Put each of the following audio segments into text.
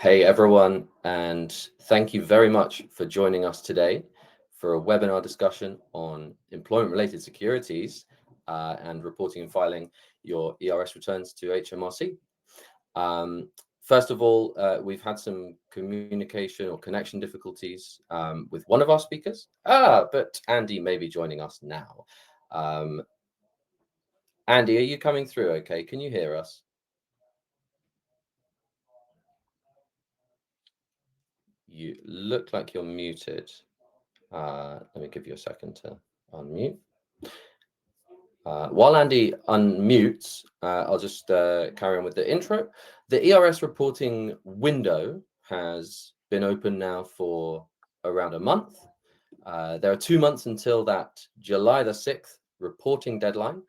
Hey everyone, and thank you very much for joining us today for a webinar discussion on employment-related securities and reporting and filing your ERS returns to HMRC. First of all, we've had some communication or connection difficulties with one of our speakers, but Andy may be joining us now. Andy, are you coming through okay? Can you hear us? You look like you're muted. Let me give you a second to unmute. While Andy unmutes, I'll just carry on with the intro. The ERS reporting window has been open now for around a month. There are 2 months until that July the 6th reporting deadline.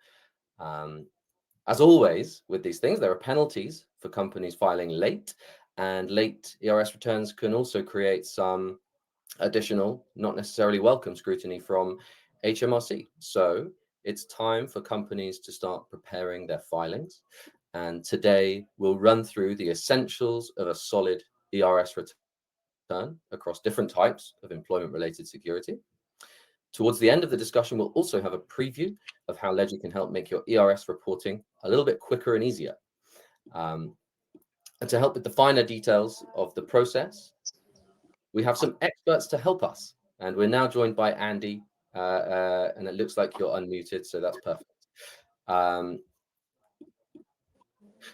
As always with these things, there are penalties for companies filing late, and late ERS returns can also create some additional, not necessarily welcome scrutiny from HMRC. So it's time for companies to start preparing their filings. And today we'll run through the essentials of a solid ERS return across different types of employment-related security. Towards the end of the discussion, we'll also have a preview of how Ledgy can help make your ERS reporting a little bit quicker and easier. And to help with the finer details of the process, we have some experts to help us. And we're now joined by Andy, and it looks like you're unmuted, so that's perfect.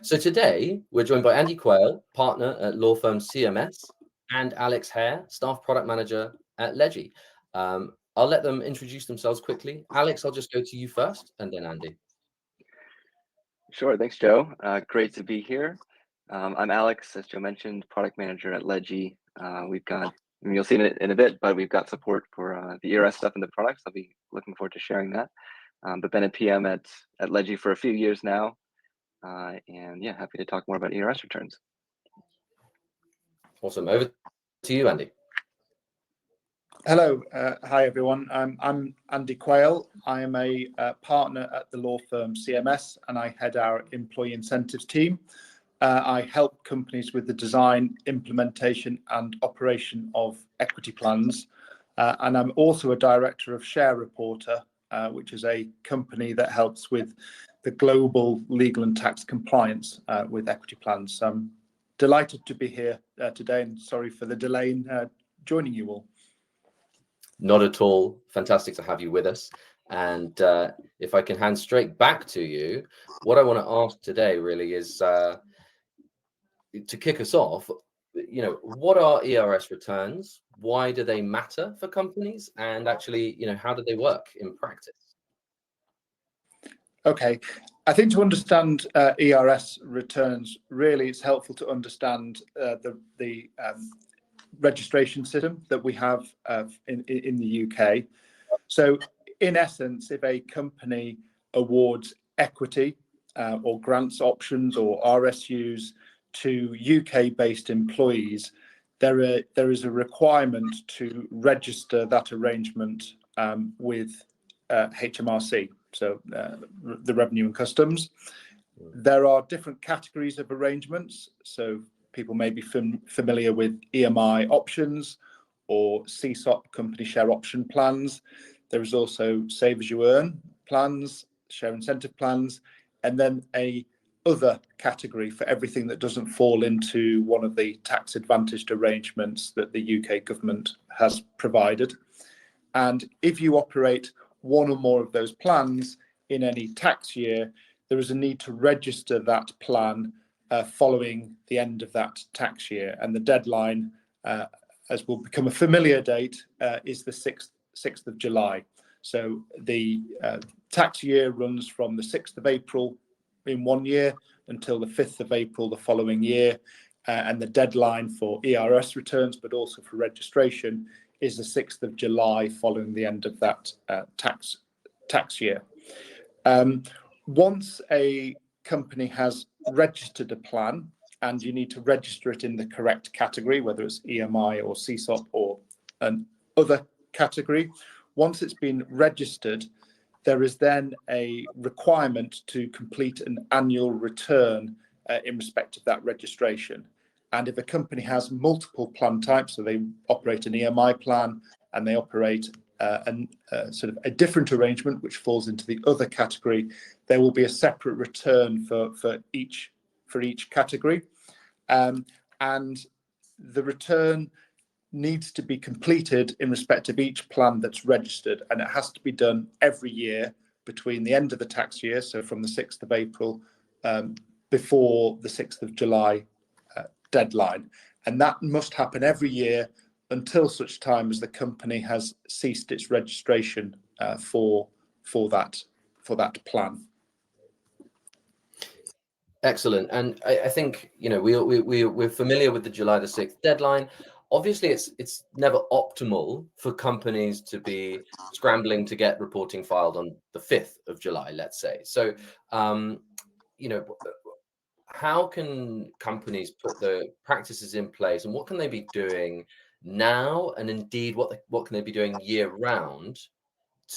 So today, we're joined by Andy Quayle, partner at law firm CMS, and Alex Hare, staff product manager at Ledgy. I'll let them introduce themselves quickly. Alex, I'll just go to you first, and then Andy. Sure, thanks, Joe. Great to be here. I'm Alex, as Joe mentioned, product manager at Ledgy. We've got, you'll see it in a bit, but we've got support for the ERS stuff in the products. I'll be looking forward to sharing that. But been a PM at Ledgy for a few years now. And yeah, happy to talk more about ERS returns. Awesome. Over to you, Andy. Hello, hi everyone. I'm Andy Quayle. I am a partner at the law firm CMS, and I head our employee incentives team. I help companies with the design, implementation, and operation of equity plans. And I'm also a director of Share Reporter, which is a company that helps with the global legal and tax compliance with equity plans. So I'm delighted to be here today, and sorry for the delay in joining you all. Not at all. Fantastic to have you with us. And if I can hand straight back to you, what I want to ask today really is to kick us off, what are ERS returns? Why do they matter for companies? And actually, how do they work in practice? Okay, I think to understand ERS returns, really it's helpful to understand the registration system that we have in the UK. So in essence, if a company awards equity or grants options or RSUs to UK-based employees, there is a requirement to register that arrangement with HMRC, so the Revenue and Customs. There are different categories of arrangements. So people may be familiar with EMI options or CSOP, company share option plans. There is also save as you earn plans, share incentive plans, and then a other category for everything that doesn't fall into one of the tax advantaged arrangements that the UK government has provided. And if you operate one or more of those plans in any tax year, there is a need to register that plan following the end of that tax year. And the deadline, as will become a familiar date, is the 6th of July. So the tax year runs from the 6th of April in one year until the 5th of April the following year. And the deadline for ERS returns, but also for registration, is the 6th of July following the end of that tax year. Once a company has registered a plan, and you need to register it in the correct category, whether it's EMI or CSOP or an other category, once it's been registered, there is then a requirement to complete an annual return in respect of that registration. And if a company has multiple plan types, so they operate an EMI plan and they operate sort of a different arrangement, which falls into the other category, there will be a separate return for each category. And the return needs to be completed in respect of each plan that's registered, and it has to be done every year between the end of the tax year, so from the 6th of April before the 6th of July deadline. And that must happen every year until such time as the company has ceased its registration for that plan. Excellent. And I think, you know, we're familiar with the July the 6th deadline. Obviously, it's never optimal for companies to be scrambling to get reporting filed on the 5th of July, let's say. So, you know, how can companies put the practices in place, and what can they be doing now? And indeed, what can they be doing year round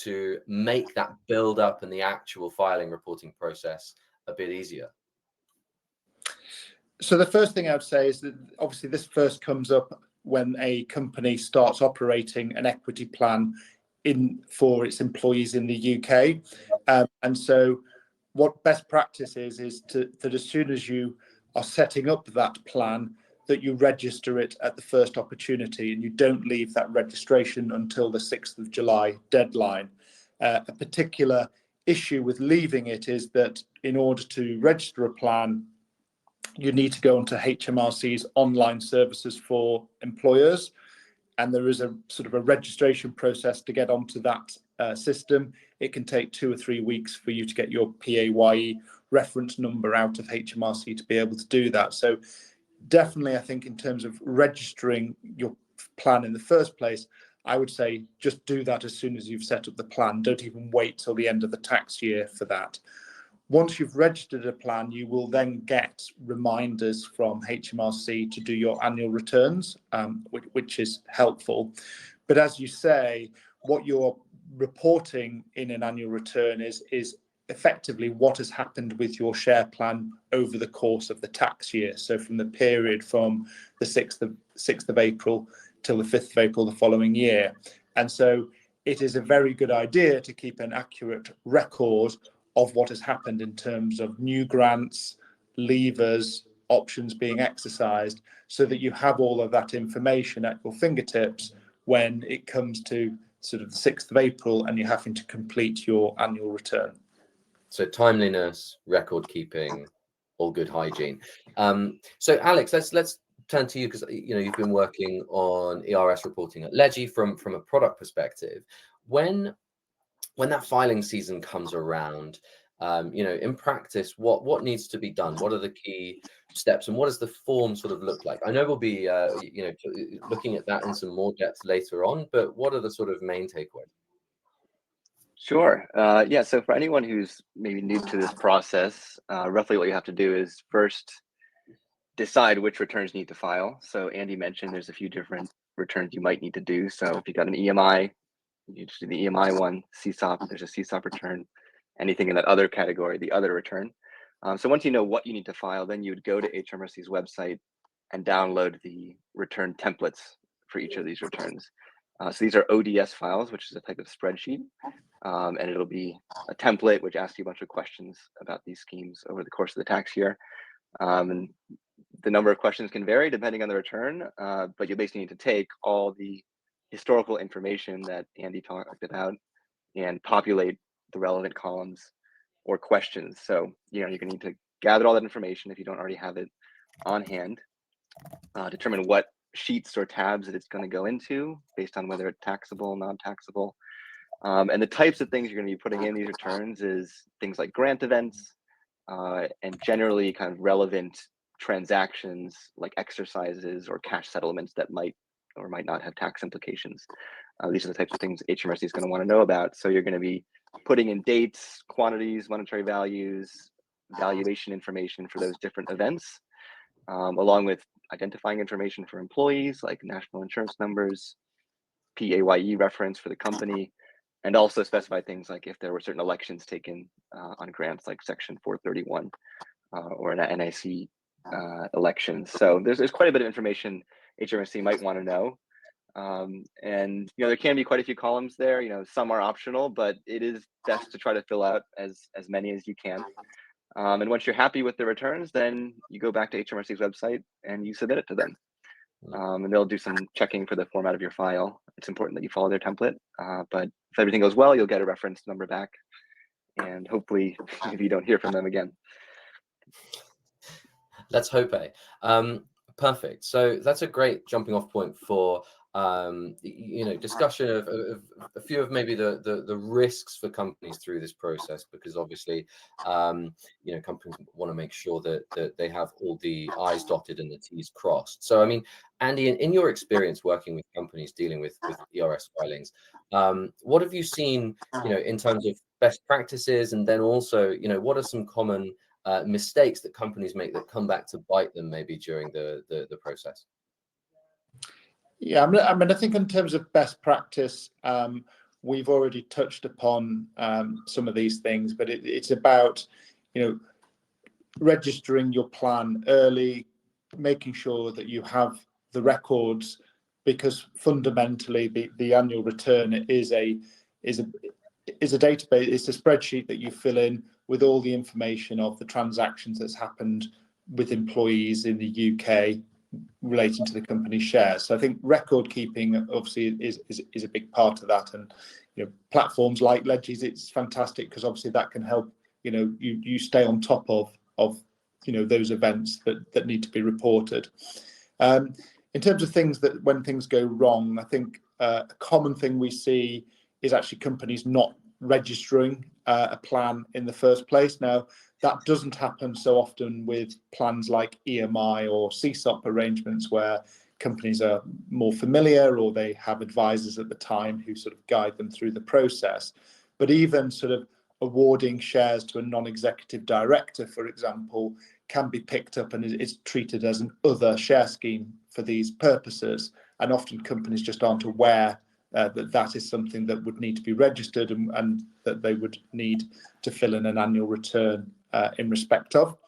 to make that build up and the actual filing reporting process a bit easier? So the first thing I would say is that obviously this first comes up when a company starts operating an equity plan for its employees in the UK. And so what best practice is that as soon as you are setting up that plan, that you register it at the first opportunity and you don't leave that registration until the 6th of July deadline. A particular issue with leaving it is that in order to register a plan, you need to go onto HMRC's online services for employers, and there is a sort of a registration process to get onto that system. It can take 2 or 3 weeks for you to get your PAYE reference number out of HMRC to be able to do that. So definitely, I think in terms of registering your plan in the first place, I would say just do that as soon as you've set up the plan. Don't even wait till the end of the tax year for that. Once you've registered a plan, you will then get reminders from HMRC to do your annual returns, which is helpful. But as you say, what you're reporting in an annual return is effectively what has happened with your share plan over the course of the tax year. So from the period from the 6th of April till the 5th of April the following year. And so it is a very good idea to keep an accurate record of what has happened in terms of new grants, levers, options being exercised, so that you have all of that information at your fingertips when it comes to sort of the 6th of April and you're having to complete your annual return. So timeliness, record keeping, all good hygiene. So Alex, let's turn to you, because you know you've been working on ERS reporting at Ledgy from a product perspective. When that filing season comes around, you know, in practice, what needs to be done? What are the key steps, and what does the form sort of look like? I know we'll be, you know, looking at that in some more depth later on, but what are the sort of main takeaways? Sure. Yeah, so for anyone who's maybe new to this process, roughly what you have to do is first decide which returns you need to file. So Andy mentioned there's a few different returns you might need to do. So if you got an EMI, you just do the EMI one. CSOP, there's a CSOP return. Anything in that other category, the other return. So once you know what you need to file, then you would go to HMRC's website and download the return templates for each of these returns. So these are ODS files, which is a type of spreadsheet. And it'll be a template which asks you a bunch of questions about these schemes over the course of the tax year. And the number of questions can vary depending on the return, but you basically need to take all the historical information that Andy talked about and populate the relevant columns or questions. So, you know, you're gonna need to gather all that information if you don't already have it on hand, determine what sheets or tabs that it's gonna go into based on whether it's taxable, non-taxable. And the types of things you're gonna be putting in these returns is things like grant events, and generally kind of relevant transactions like exercises or cash settlements that might or might not have tax implications. These are the types of things HMRC is going to want to know about. So you're going to be putting in dates, quantities, monetary values, valuation information for those different events, along with identifying information for employees like national insurance numbers, PAYE reference for the company, and also specify things like if there were certain elections taken on grants like Section 431 or an NIC elections. So there's quite a bit of information HMRC might want to know. And there can be quite a few columns there. Some are optional, but it is best to try to fill out as many as you can. And once you're happy with the returns, then you go back to HMRC's website and you submit it to them. And they'll do some checking for the format of your file. It's important that you follow their template. But if everything goes well, you'll get a reference number back, and hopefully you don't hear from them again. Let's hope, perfect. So that's a great jumping off point for discussion of a few of maybe the risks for companies through this process, because obviously companies want to make sure that they have all the I's dotted and the T's crossed. So I mean, Andy, in your experience working with companies dealing with ERS filings, what have you seen in terms of best practices, and then also what are some common mistakes that companies make that come back to bite them maybe during the process? Yeah, I mean, I think in terms of best practice, we've already touched upon some of these things, but it's about registering your plan early, making sure that you have the records, because fundamentally the annual return is a database. It's a spreadsheet that you fill in with all the information of the transactions that's happened with employees in the UK relating to the company's shares. So I think record keeping obviously is a big part of that, and platforms like Ledgy's, it's fantastic because obviously that can help you stay on top of those events that need to be reported. In terms of things that when things go wrong, I think a common thing we see is actually companies not registering a plan in the first place. Now, that doesn't happen so often with plans like EMI or CSOP arrangements, where companies are more familiar or they have advisors at the time who sort of guide them through the process. But even sort of awarding shares to a non-executive director, for example, can be picked up and is treated as an other share scheme for these purposes. And often companies just aren't aware that is something that would need to be registered and that they would need to fill in an annual return in respect of.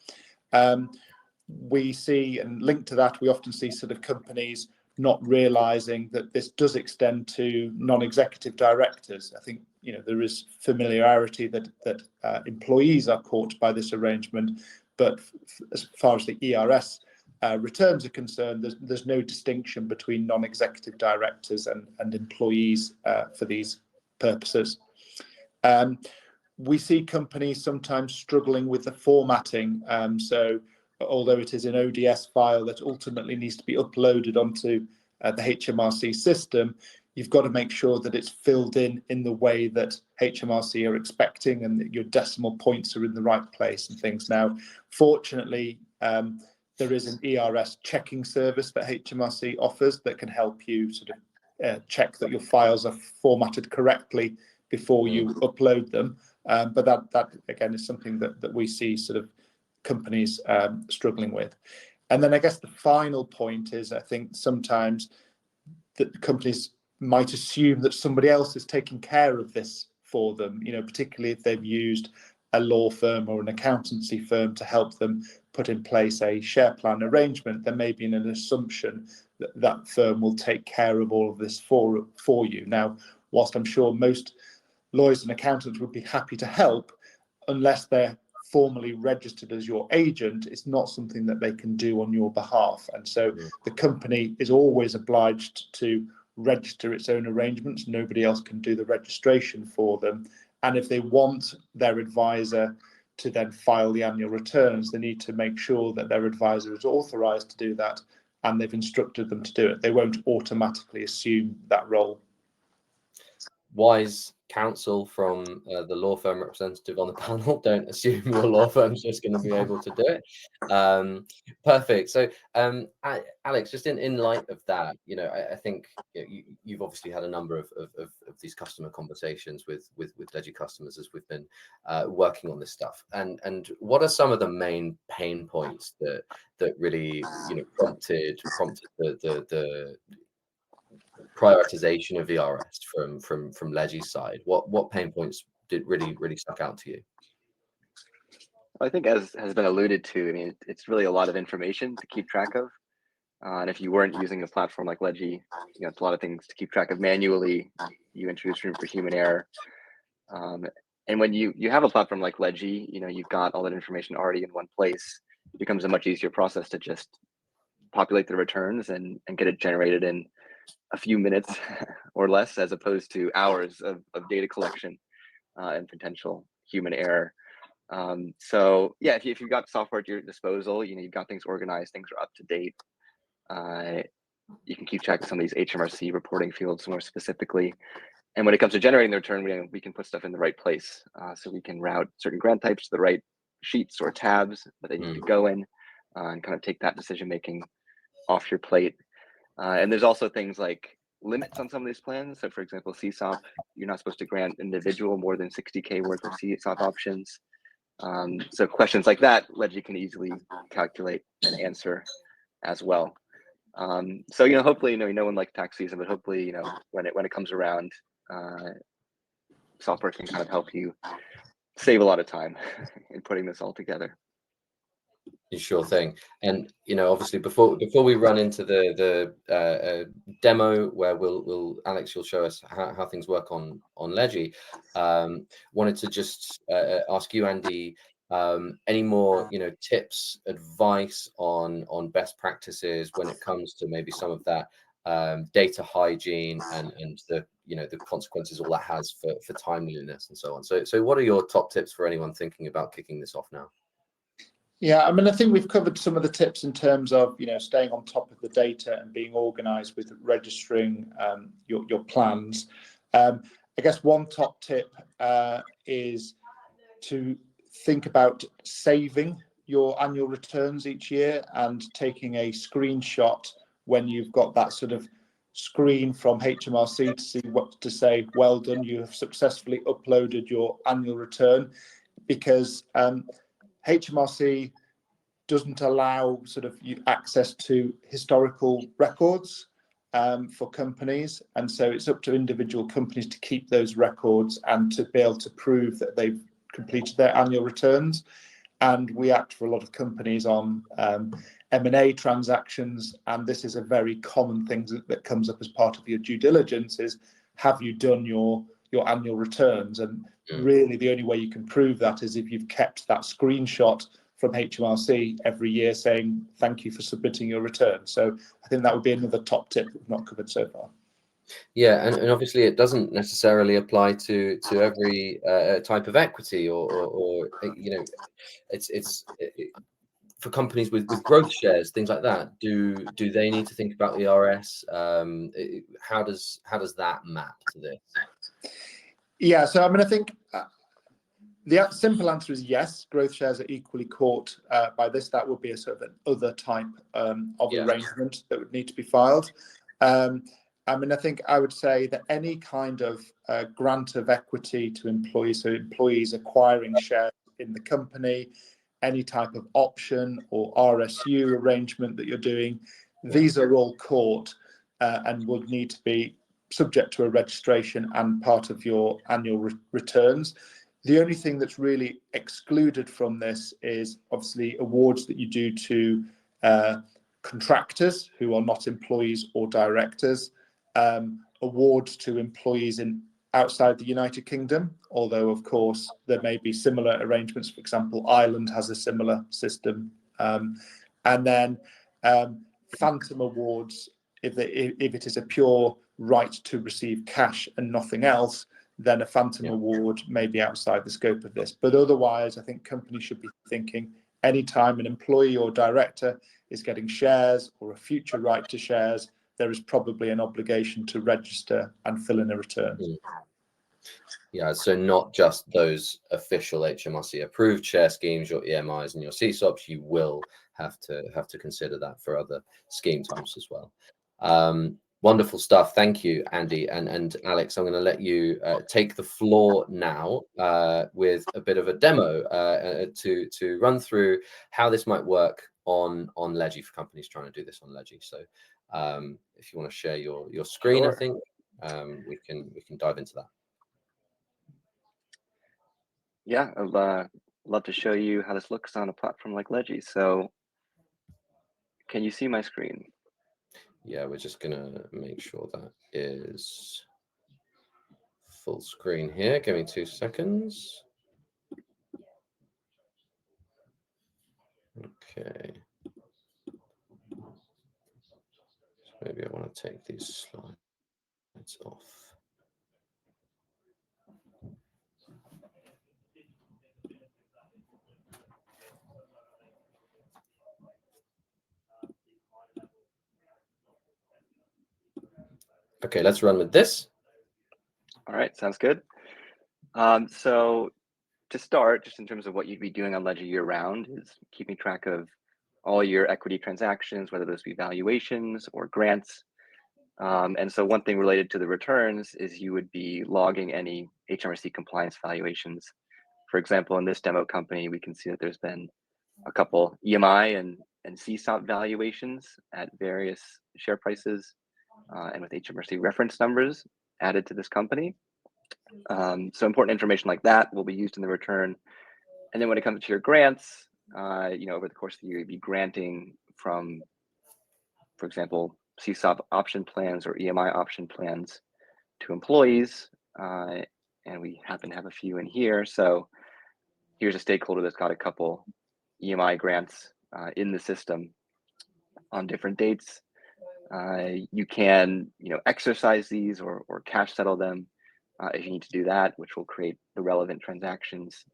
We see, and linked to that, we often see sort of companies not realizing that this does extend to non-executive directors. I think there is familiarity that employees are caught by this arrangement, but as far as the ERS returns are concerned, there's no distinction between non-executive directors and employees for these purposes. We see companies sometimes struggling with the formatting. So although it is an ODS file that ultimately needs to be uploaded onto the HMRC system, you've got to make sure that it's filled in the way that HMRC are expecting and that your decimal points are in the right place and things. Now, fortunately, there is an ERS checking service that HMRC offers that can help you sort of check that your files are formatted correctly before you upload them. But that again is something that we see sort of companies struggling with. And then I guess the final point is, I think sometimes that the companies might assume that somebody else is taking care of this for them, particularly if they've used a law firm or an accountancy firm to help them put in place a share plan arrangement. There may be an assumption that that firm will take care of all of this for you. Now, whilst I'm sure most lawyers and accountants would be happy to help, unless they're formally registered as your agent, it's not something that they can do on your behalf. And so the company is always obliged to register its own arrangements. Nobody else can do the registration for them. And if they want their advisor to then file the annual returns, they need to make sure that their advisor is authorized to do that and they've instructed them to do it. They won't automatically assume that role. Wise counsel from the law firm representative on the panel. Don't assume your law firm's just going to be able to do it. Perfect. So Alex, just in light of that, I think you've obviously had a number of these customer conversations with Ledgy customers as we've been working on this stuff, and what are some of the main pain points that really prompted the prioritization of ERS from Ledgy's side? What pain points did really stuck out to you? I think, as has been alluded to, I mean, it's really a lot of information to keep track of. And if you weren't using a platform like Ledgy, it's a lot of things to keep track of manually. You introduce room for human error. And when you have a platform like Ledgy, you've got all that information already in one place. It becomes a much easier process to just populate the returns and get it generated in a few minutes or less, as opposed to hours of data collection and potential human error. So yeah, if you've got software at your disposal, you've got things organized, things are up to date. You can keep track of some of these HMRC reporting fields more specifically. And when it comes to generating the return, we can put stuff in the right place. So we can route certain grant types to the right sheets or tabs that they need to go in, and kind of take that decision making off your plate. And there's also things like limits on some of these plans. So for example, CSOP, you're not supposed to grant individual more than 60K worth of CSOP options. So questions like that, Ledgy can easily calculate and answer as well. So hopefully, no one likes tax season, but hopefully, when it comes around, software can kind of help you save a lot of time in putting this all together. Sure thing. And obviously, before we run into the demo where Alex, you'll show us how things work on Ledgy, wanted to just ask you, Andy, any more tips, advice on best practices when it comes to maybe some of that data hygiene and the the consequences all that has for timeliness and so on. So what are your top tips for anyone thinking about kicking this off now? Yeah, I mean, I think we've covered some of the tips in terms of staying on top of the data and being organised with registering your plans. I guess one top tip is to think about saving your annual returns each year and taking a screenshot when you've got that sort of screen from HMRC to see what to say, well done, you have successfully uploaded your annual return, because HMRC doesn't allow sort of access to historical records for companies, and so it's up to individual companies to keep those records and to be able to prove that they've completed their annual returns. And we act for a lot of companies on M&A transactions, and this is a very common thing that comes up as part of your due diligence is, have you done your annual returns? And really the only way you can prove that is if you've kept that screenshot from HMRC every year saying thank you for submitting your return. So I think that would be another top tip we've not covered so far. Yeah, and obviously it doesn't necessarily apply to every type of equity or it's for companies with growth shares, things like that. Do they need to think about ERS? How does that map to this? Yeah, so I mean, I think the simple answer is yes. Growth shares are equally caught by this. That would be a sort of an other type of arrangement that would need to be filed. I mean, I think I would say that any kind of grant of equity to employees, so employees acquiring shares in the company, any type of option or RSU arrangement that you're doing, these are all caught and would need to be subject to a registration and part of your annual returns. The only thing that's really excluded from this is obviously awards that you do to contractors who are not employees or directors, awards to employees outside the United Kingdom, although of course there may be similar arrangements. For example, Ireland has a similar system, and then phantom awards, if it is a pure right to receive cash and nothing else, then a phantom award may be outside the scope of this. But otherwise, I think companies should be thinking anytime an employee or director is getting shares or a future right to shares, there is probably an obligation to register and fill in a return. Yeah, so not just those official HMRC approved share schemes, your EMIs and your CSOPs, you will have to consider that for other scheme types as well. Wonderful stuff. Thank you, Andy. And Alex, I'm going to let you take the floor now with a bit of a demo to run through how this might work on Ledgy for companies trying to do this on Ledgy. So if you want to share your screen, sure. I think we can dive into that. Yeah, I'll love to show you how this looks on a platform like Ledgy. So can you see my screen? Yeah, we're just gonna make sure that is full screen here. Give me 2 seconds. Okay. So maybe I want to take these slides off. Okay, let's run with this. All right, sounds good. So to start, just in terms of what you'd be doing on Ledger year round, is keeping track of all your equity transactions, whether those be valuations or grants. And so one thing related to the returns is you would be logging any HMRC compliance valuations. For example, in this demo company, we can see that there's been a couple EMI and CSOP valuations at various share prices and with HMRC reference numbers added to this company. So important information like that will be used in the return. And then when it comes to your grants, over the course of the year, you'd be granting from, for example, CSOP option plans or EMI option plans to employees. And we happen to have a few in here. So here's a stakeholder that's got a couple EMI grants in the system on different dates. You can, exercise these or cash settle them if you need to do that, which will create the relevant transactions.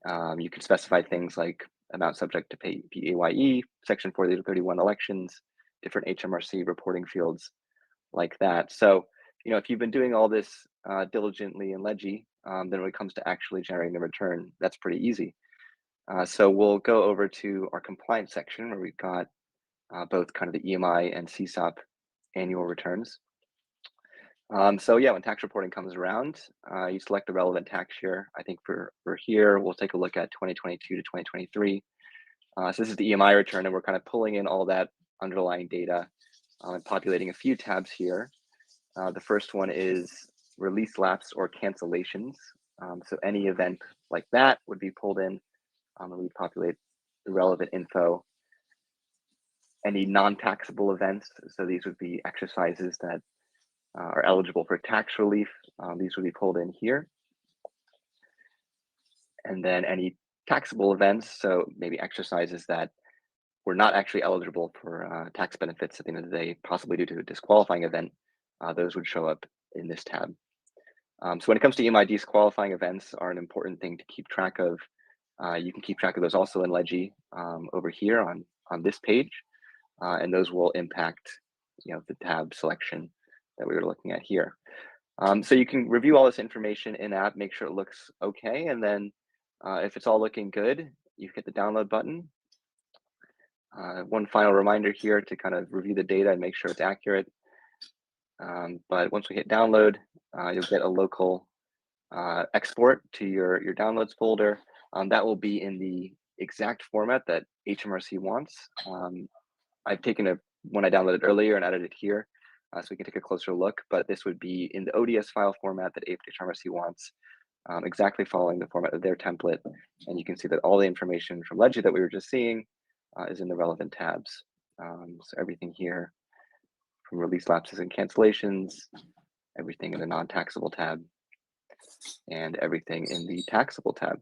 You can specify things like amount subject to PAYE, Section 4031 elections, different HMRC reporting fields like that. So, if you've been doing all this diligently in Ledgy, then when it comes to actually generating the return, that's pretty easy. So we'll go over to our compliance section where we've got both kind of the EMI and CSOP annual returns. So yeah, when tax reporting comes around, you select the relevant tax year. I think for here, we'll take a look at 2022 to 2023. So this is the EMI return, and we're kind of pulling in all that underlying data and populating a few tabs here. The first one is release lapse or cancellations. So any event like that would be pulled in, and we populate the relevant info. Any non-taxable events, so these would be exercises that are eligible for tax relief. These would be pulled in here. And then any taxable events, so maybe exercises that were not actually eligible for tax benefits at the end of the day, possibly due to a disqualifying event, those would show up in this tab. So when it comes to EMI, disqualifying events are an important thing to keep track of. You can keep track of those also in Ledgy over here on this page, and those will impact the tab selection that we were looking at here. So you can review all this information in app, make sure it looks okay, and then if it's all looking good, you hit the download button. One final reminder here to kind of review the data and make sure it's accurate. But once we hit download, you'll get a local export to your downloads folder. That will be in the exact format that HMRC wants. I've taken one I downloaded earlier and added it here, so we can take a closer look, but this would be in the ODS file format that HMRC wants, exactly following the format of their template. And you can see that all the information from Ledgy that we were just seeing is in the relevant tabs. So everything here from release lapses and cancellations, everything in the non-taxable tab, and everything in the taxable tab.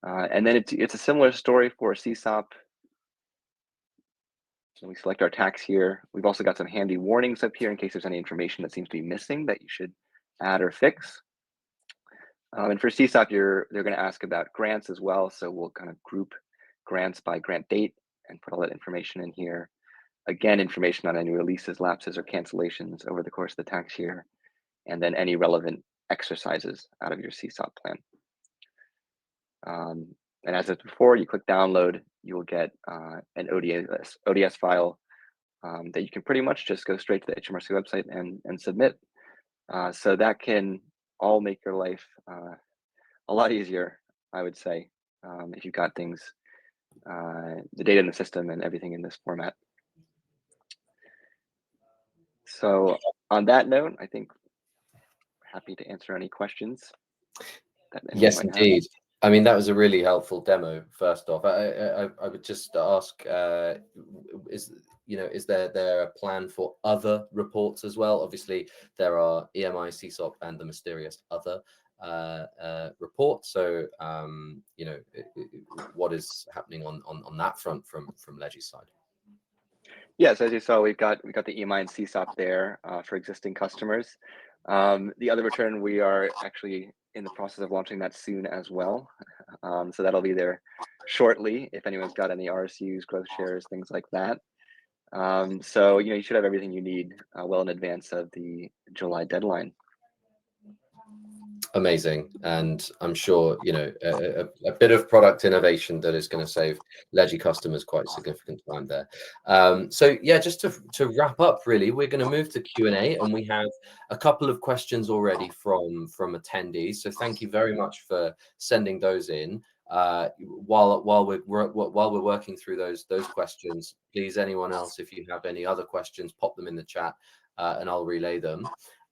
And then it's a similar story for CSOP. So we select our tax here. We've also got some handy warnings up here in case there's any information that seems to be missing that you should add or fix. And for CSOP, they're going to ask about grants as well. So we'll kind of group grants by grant date and put all that information in here. Again, information on any releases, lapses, or cancellations over the course of the tax year, and then any relevant exercises out of your CSOP plan. And as before, you click download, you will get an ODS file that you can pretty much just go straight to the HMRC website and submit. So that can all make your life a lot easier, I would say, if you've got things, the data in the system and everything in this format. So on that note, I think happy to answer any questions. that anyone Yes, might have. indeed. I mean, that was a really helpful demo. First off, I would just ask, is there a plan for other reports as well? Obviously, there are EMI, CSOP, and the mysterious other report. So, what is happening on that front from Ledgy's side? Yes, as you saw, we got the EMI and CSOP there for existing customers. The other return, we are actually in the process of launching that soon as well. So that'll be there shortly if anyone's got any RSUs, growth shares, things like that. So you should have everything you need well in advance of the July deadline. Amazing, and I'm sure a bit of product innovation that is going to save Ledgy customers quite significant time there. So yeah, just to wrap up, really, we're going to move to Q&A, and we have a couple of questions already from attendees. So thank you very much for sending those in. While we're working through those questions, please, anyone else, if you have any other questions, pop them in the chat, and I'll relay them.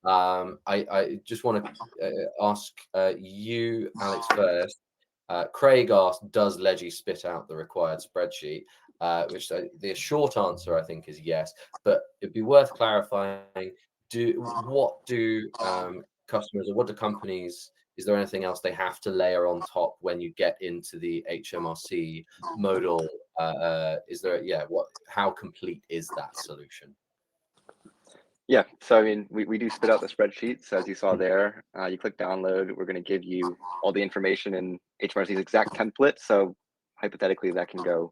I just want to ask you, Alex, first. Craig asked, does Ledgy spit out the required spreadsheet? Which the short answer, I think, is yes, but it'd be worth clarifying. What do customers, or what do companies, is there anything else they have to layer on top when you get into the HMRC modal? How complete is that solution? Yeah, so I mean, we do spit out the spreadsheet. So as you saw there, you click download, we're going to give you all the information in HMRC's exact template. So hypothetically, that can go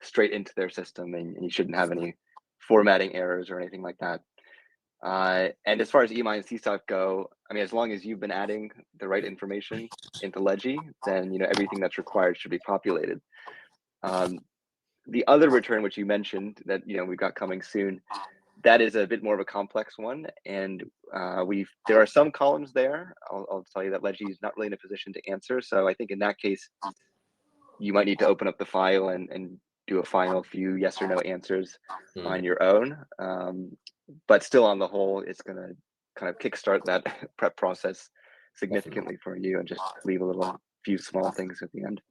straight into their system, and you shouldn't have any formatting errors or anything like that. And as far as EMI and CSOP go, I mean, as long as you've been adding the right information into Ledgy, then everything that's required should be populated. The other return, which you mentioned that we've got coming soon, that is a bit more of a complex one, and there are some columns there. I'll tell you that Ledgy is not really in a position to answer. So I think in that case, you might need to open up the file and do a final few yes or no answers on your own. But still, on the whole, it's going to kind of kickstart that prep process significantly for you, and just leave a few small things at the end.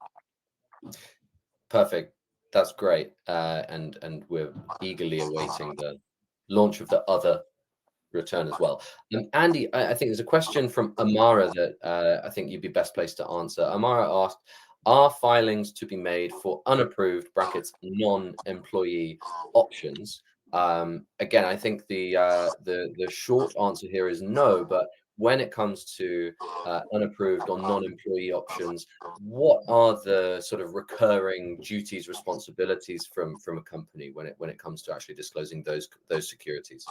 Perfect. That's great. And we're eagerly awaiting the launch of the other return as well. Andy, I think there's a question from Amara that I think you'd be best placed to answer. Amara asked, are filings to be made for unapproved non-employee options? Again, I think the short answer here is no, but when it comes to unapproved or non-employee options, what are the sort of recurring duties, responsibilities from a company when it comes to actually disclosing those securities?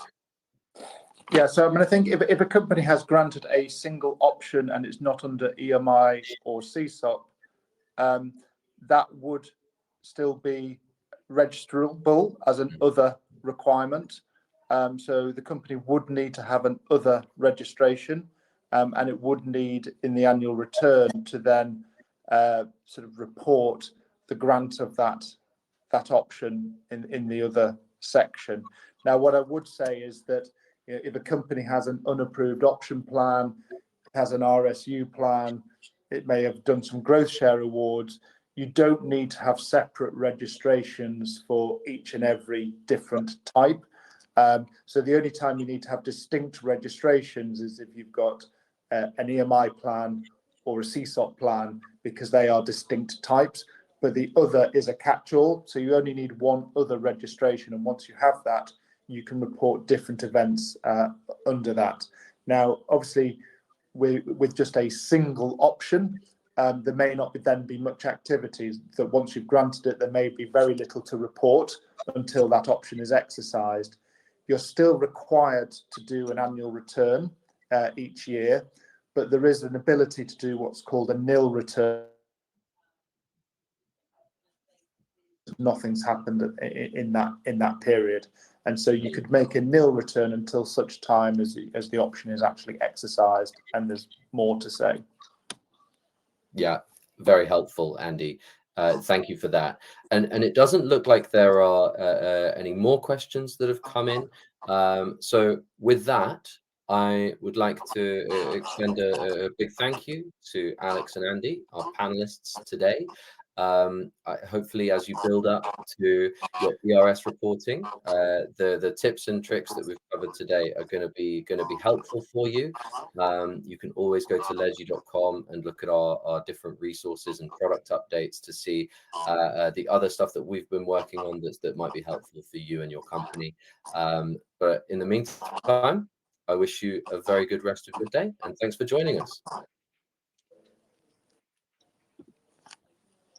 Yeah, so I mean, I think if a company has granted a single option and it's not under EMI or CSOP, that would still be registerable as an other requirement. So the company would need to have an other registration, and it would need in the annual return to then sort of report the grant of that option in the other section. Now, what I would say is that if a company has an unapproved option plan, has an RSU plan, it may have done some growth share awards, you don't need to have separate registrations for each and every different type. So the only time you need to have distinct registrations is if you've got an EMI plan or a CSOP plan, because they are distinct types, but the other is a catch-all. So you only need one other registration. And once you have that, you can report different events under that. Now, obviously, with just a single option, there may not then be much activities. That once you've granted it, there may be very little to report until that option is exercised. You're still required to do an annual return each year, but there is an ability to do what's called a nil return. Nothing's happened in that period, and so you could make a nil return until such time as the option is actually exercised and there's more to say. Yeah, very helpful, Andy. Thank you for that. And it doesn't look like there are any more questions that have come in. So with that, I would like to extend a big thank you to Alex and Andy, our panelists today. Hopefully, as you build up to your ERS reporting, the tips and tricks that we've covered today are going to be helpful for you. You can always go to ledgy.com and look at our different resources and product updates to see the other stuff that we've been working on that might be helpful for you and your company. But in the meantime, I wish you a very good rest of your day, and thanks for joining us.